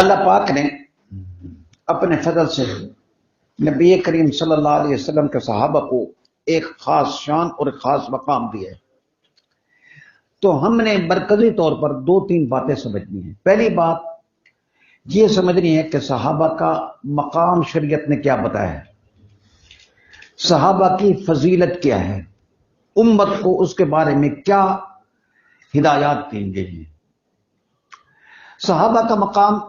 اللہ پاک نے اپنے فضل سے نبی کریم صلی اللہ علیہ وسلم کے صحابہ کو ایک خاص شان اور ایک خاص مقام دیا ہے. تو ہم نے مرکزی طور پر دو تین باتیں سمجھنی ہیں. پہلی بات یہ سمجھنی ہے کہ صحابہ کا مقام شریعت نے کیا بتایا ہے، صحابہ کی فضیلت کیا ہے، امت کو اس کے بارے میں کیا ہدایات دی گئی ہیں. صحابہ کا مقام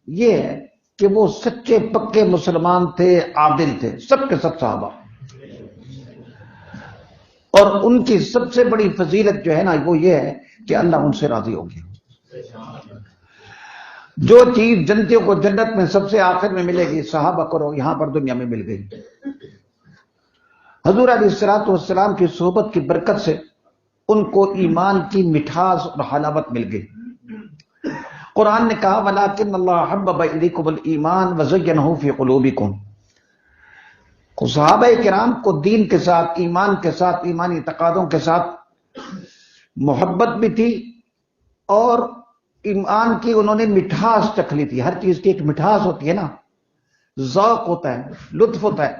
یہ ہے کہ وہ سچے پکے مسلمان تھے، عادل تھے، سب کے سب صحابہ. اور ان کی سب سے بڑی فضیلت جو ہے نا وہ یہ ہے کہ اللہ ان سے راضی ہو گیا. جو چیز جنتیوں کو جنت میں سب سے آخر میں ملے گی، صحابہ کو یہاں پر دنیا میں مل گئی. حضور علیہ الصلوۃ والسلام کی صحبت کی برکت سے ان کو ایمان کی مٹھاس اور حلاوت مل گئی. قرآن نے کہا وَلَٰكِنَّ اللَّهَ حَبَّبَ إِلَيْكُمُ الْإِيمَانَ وَزَيَّنَهُ فِي قُلُوبِكُمْ. صحابہ کرام کو دین کے ساتھ، ایمان کے ساتھ، ایمانی تقاضوں کے ساتھ محبت بھی تھی اور ایمان کی انہوں نے مٹھاس چکھ لی تھی. ہر چیز کی ایک مٹھاس ہوتی ہے نا، ذوق ہوتا ہے، لطف ہوتا ہے.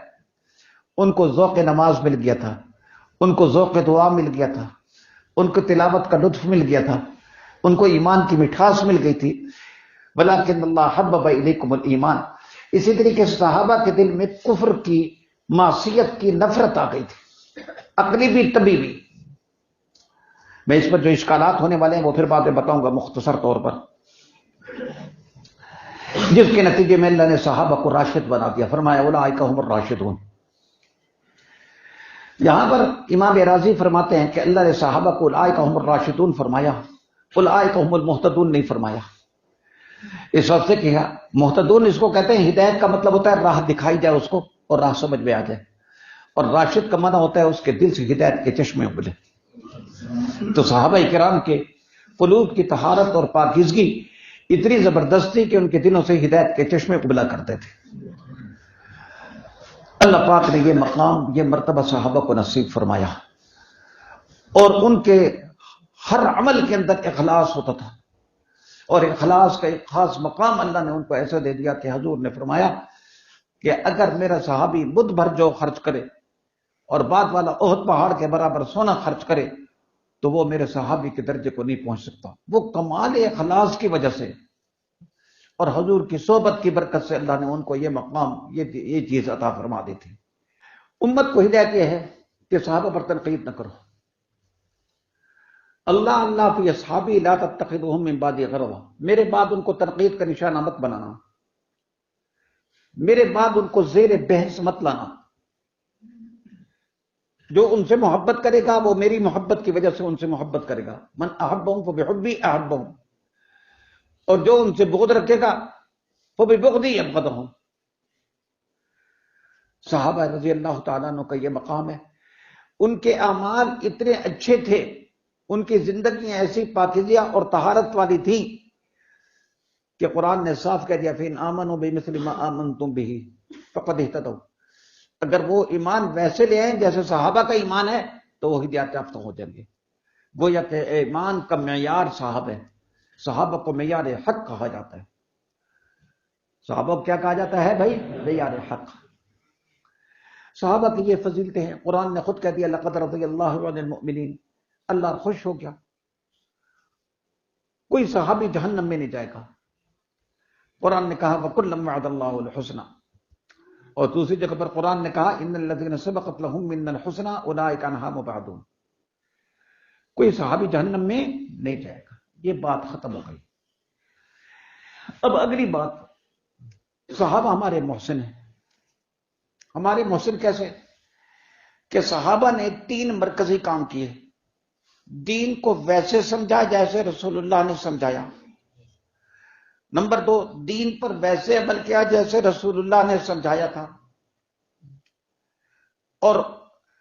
ان کو ذوق نماز مل گیا تھا، ان کو ذوق دعا مل گیا تھا، ان کو تلاوت کا لطف مل گیا تھا، ان کو ایمان کی مٹھاس مل گئی تھی. وَلَٰكِنَّ اللَّهَ حَبَّبَ إِلَيْكُمُ الْإِيمَانَ. اسی طریقے سے صحابہ کے دل میں کفر کی، معصیت کی نفرت آ گئی تھی، عقلی بھی طبی بھی. میں اس پر جو اشکالات ہونے والے ہیں وہ پھر بعد میں بتاؤں گا مختصر طور پر. جس کے نتیجے میں اللہ نے صحابہ کو راشد بنا دیا، فرمایا اولئک ھم الراشدون. یہاں پر امام رازی فرماتے ہیں کہ اللہ نے صحابہ کو اولئک ھم الراشدون فرمایا، اولئک ھم المہتدون نہیں فرمایا. اس وقت سے کیا محتدون اس کو کہتے ہیں، ہدایت کا مطلب ہوتا ہے راہ دکھائی جائے اس کو اور راہ سمجھ میں آ جائے، اور راشد کا معنی ہوتا ہے اس کے دل سے ہدایت کے چشمے ابلے. تو صحابہ کرام کے قلوب کی طہارت اور پاکیزگی اتنی زبردست تھی کہ ان کے دلوں سے ہدایت کے چشمے ابلا کرتے تھے. اللہ پاک نے یہ مقام، یہ مرتبہ صحابہ کو نصیب فرمایا، اور ان کے ہر عمل کے اندر اخلاص ہوتا تھا. اور اخلاص کا ایک خاص مقام اللہ نے ان کو ایسا دے دیا کہ حضور نے فرمایا کہ اگر میرا صحابی مد بھر جو خرچ کرے اور بعد والا احد پہاڑ کے برابر سونا خرچ کرے تو وہ میرے صحابی کے درجے کو نہیں پہنچ سکتا. وہ کمال اخلاص کی وجہ سے اور حضور کی صحبت کی برکت سے اللہ نے ان کو یہ مقام، یہ چیز عطا فرما دی تھی. امت کو ہدایت یہ ہے کہ صحابہ پر تنقید نہ کرو. اللہ اللہ فی اصحابی لا تتخذوہم من بعدی غرضا. میرے بعد ان کو تنقید کا نشانہ مت بنانا، میرے بعد ان کو زیر بحث مت لانا. جو ان سے محبت کرے گا وہ میری محبت کی وجہ سے ان سے محبت کرے گا. من احبہم فبحبی احبہم. اور جو ان سے بغض رکھے گا فببغضی ابغضہم. صحابہ رضی اللہ تعالیٰ عنہ کا یہ مقام ہے. ان کے اعمال اتنے اچھے تھے، ان کی زندگیاں ایسی پاکیزہ اور طہارت والی تھی کہ قرآن نے صاف کہہ دیا فَإِنْ آمَنُوا بِمِثْلِ مَا آمَنْتُمْ بِهِ فَقَدْ اهْتَدَوْا. اگر وہ ایمان ویسے لے آئیں جیسے صحابہ کا ایمان ہے تو وہ ہدایت یافتہ ہو جائیں گے. گویا کہ ایمان کا معیار صحابہ ہے. صحابہ کو معیار حق کہا جاتا ہے. صحابہ کو کیا کہا جاتا ہے بھائی؟ معیار حق. صحابہ کی یہ فضیلتیں ہیں. قرآن نے خود کہہ دیا لَقَدْ رَضِيَ اللَّهُ عَنِ الْمُؤْمِنِينَ. اللہ خوش ہو گیا. کوئی صحابی جہنم میں نہیں جائے گا. قرآن نے کہا وَكُلًّا وَعَدَ اللَّهُ الْحُسْنَى. اور دوسری جگہ پر قرآن نے کہا ان الذين سبقت لهم منا الحسنى اولئك عنها مبعدون. کوئی صحابی جہنم میں نہیں جائے گا. یہ بات ختم ہو گئی. اب اگلی بات، صحابہ ہمارے محسن ہیں. ہمارے محسن کیسے؟ کہ صحابہ نے 3 مرکزی کام کیے. دین کو ویسے سمجھا جیسے رسول اللہ نے سمجھایا. نمبر 2، دین پر ویسے عمل کیا جیسے رسول اللہ نے سمجھایا تھا. اور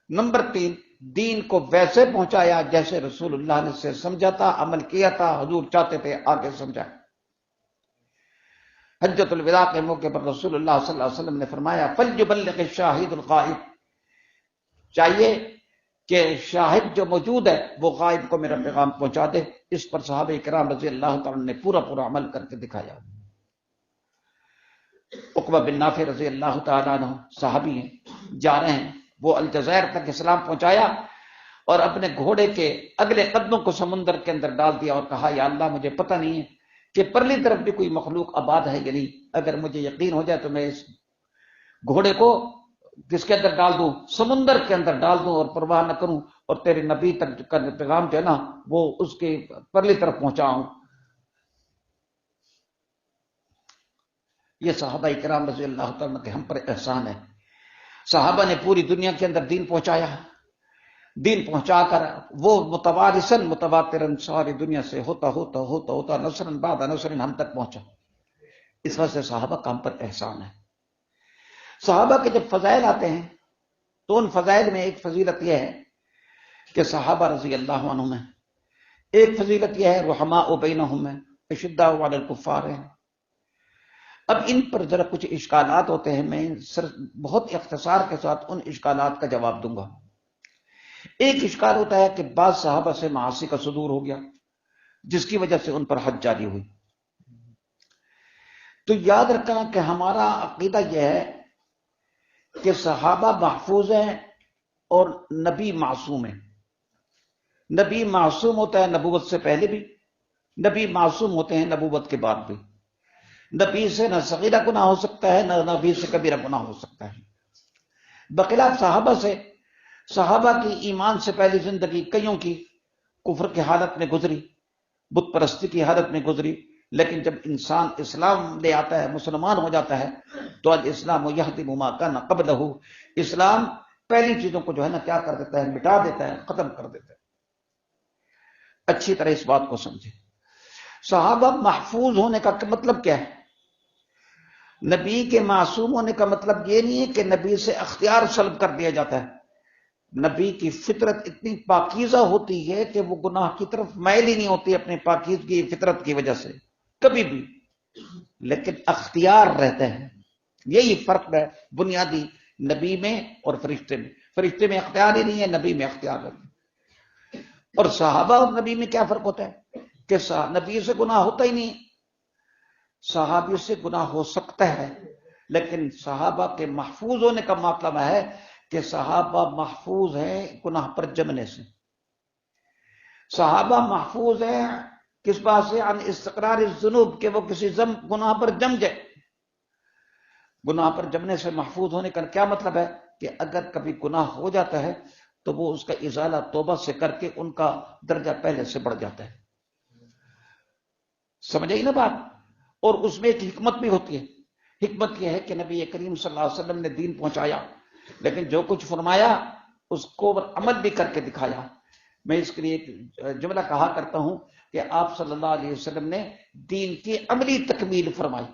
نمبر 3، دین کو ویسے پہنچایا جیسے رسول اللہ نے سے سمجھا تھا، عمل کیا تھا، حضور چاہتے تھے آگے سمجھائے. حجۃ الوداع کے موقع پر رسول اللہ صلی اللہ علیہ وسلم نے فرمایا فَلْيُبَلِّغِ الشَّاهِدُ الْغَائِبَ. چاہیے کہ شاہد جو موجود ہے وہ غائب کو میرا پیغام پہنچا دے. اس پر صحابہ کرام رضی اللہ تعالیٰ نے پورا عمل کر کے دکھایا. 3 مرکزی کام صحابہ نے کیے. 1، دین کو ویسے سمجھا جیسے رسول اللہ نے سمجھایا. 2، عمل کیا جیسے رسول اللہ نے سمجھایا. 3، اس پر صحابہ کرام رضی اللہ تعالیٰ نے پورا عمل کر کے دکھایا. عقبہ بن نافع رضی اللہ تعالیٰ عنہ صحابی ہیں، جا رہے ہیں، وہ الجزائر تک اسلام پہنچایا اور اپنے گھوڑے کے اگلے قدموں کو سمندر کے اندر ڈال دیا اور کہا یا اللہ مجھے پتہ نہیں ہے کہ پرلی طرف بھی کوئی مخلوق آباد ہے یا نہیں، اگر مجھے یقین ہو جائے تو میں اس گھوڑے کو کس کے اندر ڈال دوں، سمندر کے اندر ڈال دوں اور پرواہ نہ کروں، اور تیرے نبی تک کا پیغام جو ہے نا وہ اس کے پرلی طرف پہنچاؤں۔ یہ صحابہ کرام رضی اللہ تعالیٰ کے ہم پر احسان ہے۔ صحابہ نے پوری دنیا کے اندر دین پہنچایا، دین پہنچا کر وہ متوارثاً متواتراً ساری دنیا سے ہوتا ہوتا ہوتا ہوتا نصرن بعد نصرن ہم تک پہنچا۔ اس وجہ سے صحابہ کا ہم پر احسان ہے۔ صحابہ کے جب فضائل آتے ہیں تو ان فضائل میں ایک فضیلت یہ ہے کہ صحابہ رضی اللہ عنہ میں ایک فضیلت یہ ہے رحماء بینہم میں اشداء علی الکفار ہے۔ اب ان پر ذرا کچھ اشکالات ہوتے ہیں، میں بہت اختصار کے ساتھ ان اشکالات کا جواب دوں گا۔ ایک اشکال ہوتا ہے کہ بعض صحابہ سے معاصی کا صدور ہو گیا جس کی وجہ سے ان پر حد جاری ہوئی۔ تو یاد رکھنا کہ ہمارا عقیدہ یہ ہے کہ صحابہ محفوظ ہیں اور نبی معصوم ہے۔ نبی معصوم ہوتا ہے نبوت سے پہلے بھی، نبی معصوم ہوتے ہیں نبوت کے بعد بھی۔ نبی سے نہ صغیرہ گناہ ہو سکتا ہے نہ نبی سے کبیرہ گناہ ہو سکتا ہے۔ بخلاف صحابہ سے، صحابہ کی ایمان سے پہلی زندگی کئیوں کی کفر کی حالت میں گزری، بت پرستی کی حالت میں گزری، لیکن جب انسان اسلام لے آتا ہے، مسلمان ہو جاتا ہے، تو الاسلام یہدم ما کان قبلہ، اسلام پہلی چیزوں کو جو ہے نا کیا کر دیتا ہے، مٹا دیتا ہے، ختم کر دیتا ہے۔ اچھی طرح اس بات کو سمجھیں۔ صحابہ محفوظ ہونے کا مطلب کیا ہے؟ نبی کے معصوم ہونے کا مطلب یہ نہیں ہے کہ نبی سے اختیار سلب کر دیا جاتا ہے۔ نبی کی فطرت اتنی پاکیزہ ہوتی ہے کہ وہ گناہ کی طرف مائل ہی نہیں ہوتی اپنے پاکیزگی فطرت کی وجہ سے کبھی بھی، لیکن اختیار رہتے ہیں۔ یہی فرق ہے بنیادی نبی میں اور فرشتے میں۔ فرشتے میں اختیار ہی نہیں ہے، نبی میں اختیار رہتے ہیں۔ اور صحابہ اور نبی میں کیا فرق ہوتا ہے کہ نبی سے گناہ ہوتا ہی نہیں، صحابی سے گناہ ہو سکتا ہے، لیکن صحابہ کے محفوظ ہونے کا مطلب ہے کہ صحابہ محفوظ ہیں گناہ پر جمنے سے۔ صحابہ محفوظ ہیں کس بات سے؟ عن استقرار الذنوب، کہ وہ کسی گناہ پر جم جائے۔ گناہ پر جمنے سے محفوظ ہونے کا کیا مطلب ہے کہ اگر کبھی گناہ ہو جاتا ہے تو وہ اس کا ازالہ توبہ سے کر کے ان کا درجہ پہلے سے بڑھ جاتا ہے۔ سمجھے نا بات؟ اور اس میں ایک حکمت بھی ہوتی ہے۔ حکمت یہ ہے کہ نبی کریم صلی اللہ علیہ وسلم نے دین پہنچایا، لیکن جو کچھ فرمایا اس کو عمل بھی کر کے دکھایا۔ میں اس کے لیے ایک جملہ کہا کرتا ہوں کہ آپ صلی اللہ علیہ وسلم نے دین کی عملی تکمیل فرمائی۔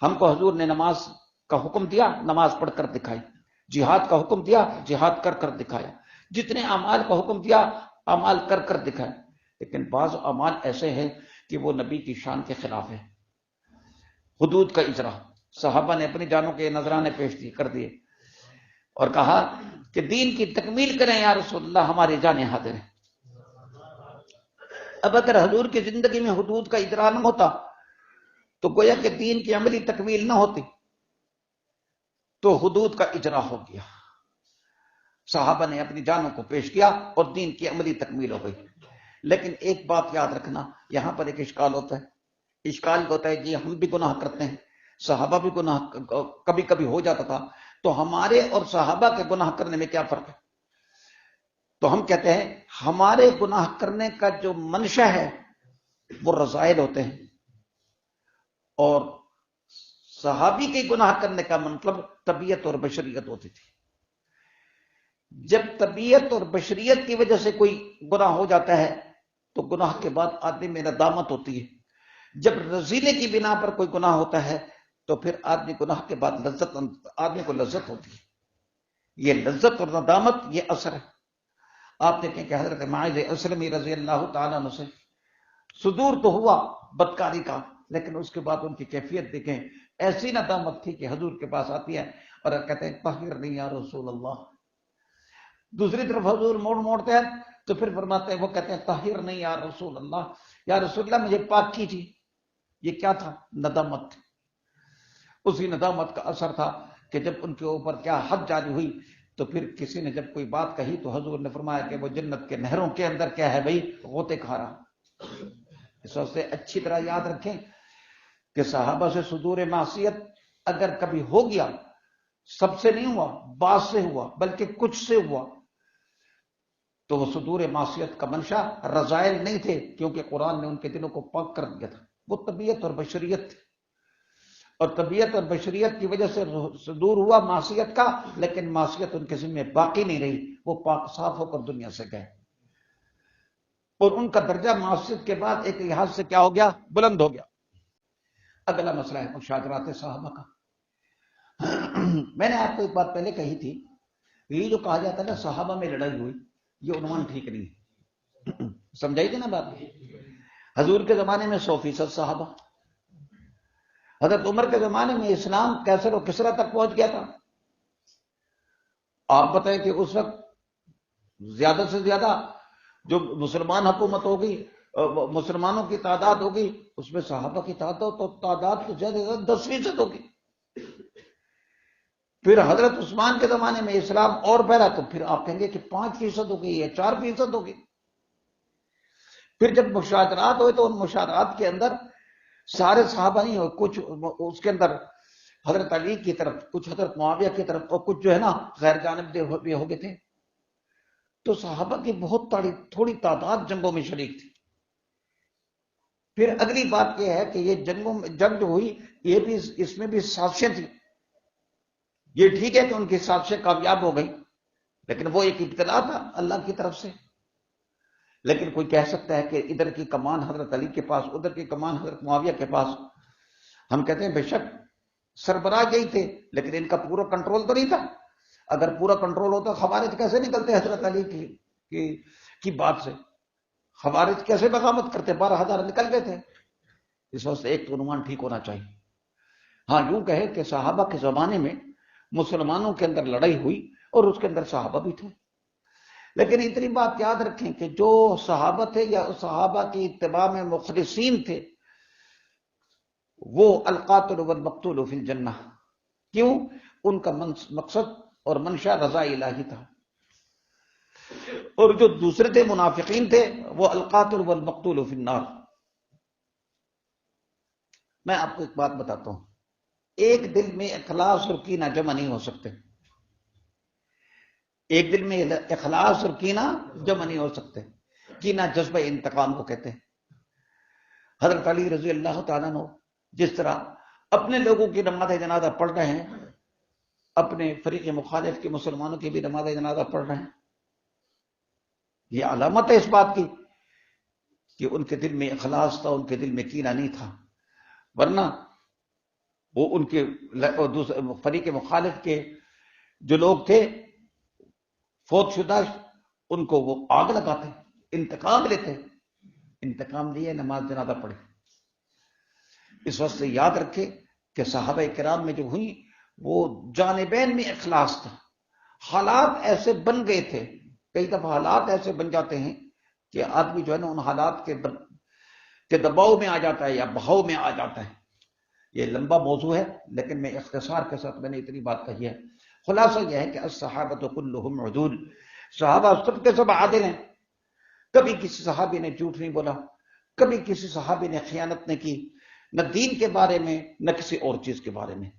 ہم کو حضور نے نماز کا حکم دیا، نماز پڑھ کر دکھائی۔ جہاد کا حکم دیا، جہاد کر کر دکھایا۔ جتنے اعمال کا حکم دیا، اعمال کر کر دکھائے۔ لیکن بعض اعمال ایسے ہیں کہ وہ نبی کی شان کے خلاف ہے۔ حدود کا اجرا، صحابہ نے اپنی جانوں کے نذرانے پیش کر دیے اور کہا کہ دین کی تکمیل کریں یا رسول اللہ، ہماری جانیں حاضر ہیں۔ اب اگر حضور کی زندگی میں حدود کا اجرا نہ ہوتا تو گویا کہ دین کی عملی تکمیل نہ ہوتی، تو حدود کا اجرا ہو گیا۔ صحابہ نے اپنی جانوں کو پیش کیا اور دین کی عملی تکمیل ہو گئی۔ لیکن ایک بات یاد رکھنا، یہاں پر ایک اشکال ہوتا ہے۔ اشکال ہوتا ہے جی ہم بھی گناہ کرتے ہیں، صحابہ بھی گناہ کبھی کبھی ہو جاتا تھا، تو ہمارے اور صحابہ کے گناہ کرنے میں کیا فرق ہے؟ تو ہم کہتے ہیں ہمارے گناہ کرنے کا جو منشا ہے وہ رذائل ہوتے ہیں، اور صحابی کے گناہ کرنے کا مطلب طبیعت اور بشریت ہوتی تھی۔ جب طبیعت اور بشریت کی وجہ سے کوئی گناہ ہو جاتا ہے تو گناہ کے بعد آدمی میں ندامت ہوتی ہے۔ جب رذیلے کی بنا پر کوئی گناہ ہوتا ہے تو پھر آدمی گناہ کے بعد آدمی کو لذت ہوتی ہے۔ یہ لذت اور ندامت یہ اثر ہے۔ آپ دیکھیں کہ حضرت معاذ اسلمی رضی اللہ تعالیٰ عنہ سے صدور تو ہوا بدکاری کا، لیکن اس کے بعد ان کی کیفیت دیکھیں، ایسی ندامت تھی کہ حضور کے پاس آتی ہے اور کہتے ہیں طہرنی یا رسول اللہ۔ دوسری طرف حضور موڑتے ہیں تو پھر فرماتے ہیں، وہ کہتے ہیں طہرنی یا رسول اللہ، یا رسول اللہ مجھے پاک کیجیے۔ یہ کیا تھا؟ ندامت تھی۔ اسی ندامت کا اثر تھا کہ جب ان کے اوپر کیا حد جاری ہوئی تو پھر کسی نے جب کوئی بات کہی تو حضور نے فرمایا کہ وہ جنت کے نہروں کے اندر کیا ہے بھائی، غوطے کھا رہا۔ اس واسطے اچھی طرح یاد رکھیں کہ صحابہ سے صدور معصیت اگر کبھی ہو گیا، سب سے نہیں ہوا، بعض سے ہوا، بلکہ کچھ سے ہوا، تو وہ صدور معصیت کا منشا رذائل نہیں تھے، کیونکہ قرآن نے ان کے دلوں کو پاک کر دیا تھا۔ وہ طبیعت اور بشریت تھی، اور طبیعت اور بشریت کی وجہ سے صدور ہوا معصیت کا، لیکن معصیت ان کے ذمہ باقی نہیں رہی، وہ پاک صاف ہو کر دنیا سے گئے، اور ان کا درجہ معصیت کے بعد ایک لحاظ سے کیا ہو گیا، بلند ہو گیا۔ اگلا مسئلہ ہے مشاجرات صحابہ کا۔ میں نے آپ کو ایک بات پہلے کہی تھی، یہ جو کہا جاتا ہے نا صحابہ میں لڑائی ہوئی، یہ عنوان ٹھیک نہیں ہے، سمجھائی تھی نا بات؟ حضور کے زمانے میں 100% صحابہ، حضرت عمر کے زمانے میں اسلام کیسر و کسرا تک پہنچ گیا تھا۔ آپ بتائیں کہ اس وقت زیادہ سے زیادہ جو مسلمان حکومت ہوگی، مسلمانوں کی تعداد ہوگی، اس میں صحابہ کی تعداد تو زیادہ 10% ہوگی۔ پھر حضرت عثمان کے زمانے میں اسلام اور پھیلا تو پھر آپ کہیں گے کہ 5% ہوگی یا 4% ہوگی۔ پھر جب مشاجرات ہوئے تو ان مشاجرات کے اندر سارے صحابہ نہیں ہوئے، کچھ اس کے اندر حضرت علی کی طرف، کچھ حضرت معاویہ کی طرف، اور کچھ جو ہے نا غیر جانب بھی ہو گئے تھے۔ تو صحابہ کی بہت تھوڑی تعداد جنگوں میں شریک تھی۔ پھر اگلی بات یہ ہے کہ یہ جنگ جو ہوئی، یہ بھی اس میں بھی سازشیں تھی۔ یہ ٹھیک ہے کہ ان کی سازشیں کامیاب ہو گئی، لیکن وہ ایک ابتلا تھا اللہ کی طرف سے۔ لیکن کوئی کہہ سکتا ہے کہ ادھر کی کمان حضرت علی کے پاس، ادھر کی کمان حضرت معاویہ کے پاس۔ ہم کہتے ہیں بے شک سربراہ یہی تھے، لیکن ان کا پورا کنٹرول تو نہیں تھا۔ اگر پورا کنٹرول ہوتا خوارج کیسے نکلتے حضرت علی کی بات سے؟ خوارج کیسے بغاوت کرتے؟ 12,000 نکل گئے تھے۔ اس واسطے ایک تو عنوان ٹھیک ہونا چاہیے۔ ہاں یوں کہے کہ صحابہ کے زمانے میں مسلمانوں کے اندر لڑائی ہوئی اور اس کے اندر صحابہ بھی تھے، لیکن اتنی بات یاد رکھیں کہ جو صحابہ تھے یا صحابہ کی اتباع میں مخلصین تھے، وہ القاتل والمقتول فی الجنہ۔ کیوں؟ ان کا مقصد اور منشا رضا الہی تھا۔ اور جو دوسرے تھے منافقین تھے، وہ القاتل والمقتول فی النار۔ میں آپ کو ایک بات بتاتا ہوں، ایک دل میں اخلاص اور کینہ جمع نہیں ہو سکتے۔ ایک دل میں اخلاص اور کینہ جمع نہیں ہو سکتے۔ کینہ جذبہ انتقام کو کہتے ہیں۔ حضرت علی رضی اللہ تعالیٰ عنہ جس طرح اپنے لوگوں کی نماز جنازہ پڑھ رہے ہیں، اپنے فریق مخالف کے مسلمانوں کی بھی نماز جنازہ پڑھ رہے ہیں، یہ علامت ہے اس بات کی کہ ان کے دل میں اخلاص تھا، ان کے دل میں کینہ نہیں تھا، ورنہ وہ ان کے فریق مخالف کے جو لوگ تھے فوت شدہ، ان کو وہ آگ لگاتے، انتقام لیتے۔ انتقام لیے، نماز جنازہ پڑھی۔ اس وقت سے یاد رکھے کہ صحابہ کرام میں جو ہوئی وہ جانبین میں اخلاص تھا۔ حالات ایسے بن گئے تھے، کئی دفعہ حالات ایسے بن جاتے ہیں کہ آدمی جو ہے نا ان حالات کے دباؤ میں آ جاتا ہے یا بہاؤ میں آ جاتا ہے۔ یہ لمبا موضوع ہے، لیکن میں اختصار کے ساتھ میں نے اتنی بات کہی ہے۔ خلاصہ یہ ہے کہ الصحابۃ کلھم عدول، صحابہ سب کے سب عادل ہیں۔ کبھی کسی صحابی نے جھوٹ نہیں بولا، کبھی کسی صحابی نے خیانت نہیں کی، نہ دین کے بارے میں نہ کسی اور چیز کے بارے میں۔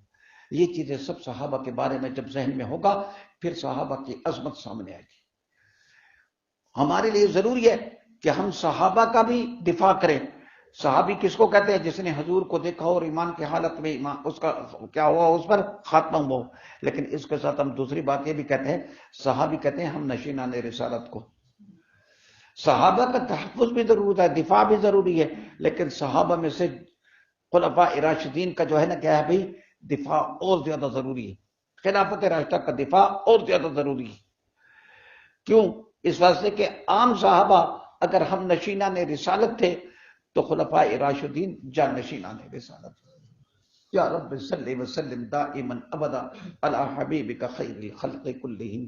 یہ چیزیں سب صحابہ کے بارے میں جب ذہن میں ہوگا، پھر صحابہ کی عظمت سامنے آئے گی۔ ہمارے لیے ضروری ہے کہ ہم صحابہ کا بھی دفاع کریں۔ صحابی کس کو کہتے ہیں؟ جس نے حضور کو دیکھا اور ایمان کی حالت میں ایمان اس کا کیا ہوا، اس پر خاتمہ ہوا۔ لیکن اس کے ساتھ ہم دوسری بات یہ بھی کہتے ہیں، صحابی کہتے ہیں ہم نشینان رسالت کو۔ صحابہ کا تحفظ بھی ضرورت ہے، دفاع بھی ضروری ہے، لیکن صحابہ میں سے خلفاء راشدین کا جو ہے نا کیا ہے بھائی، دفاع اور زیادہ ضروری ہے۔ خلافت راشدہ کا دفاع اور زیادہ ضروری ہے۔ کیوں؟ اس واسطے کہ عام صحابہ اگر ہم نشینان رسالت تھے تو خلفاء راشدین جان نشینان رسالت۔ یا رب صلی وسلم دائما ابدا علی حبیبک خیر الخلق کلہم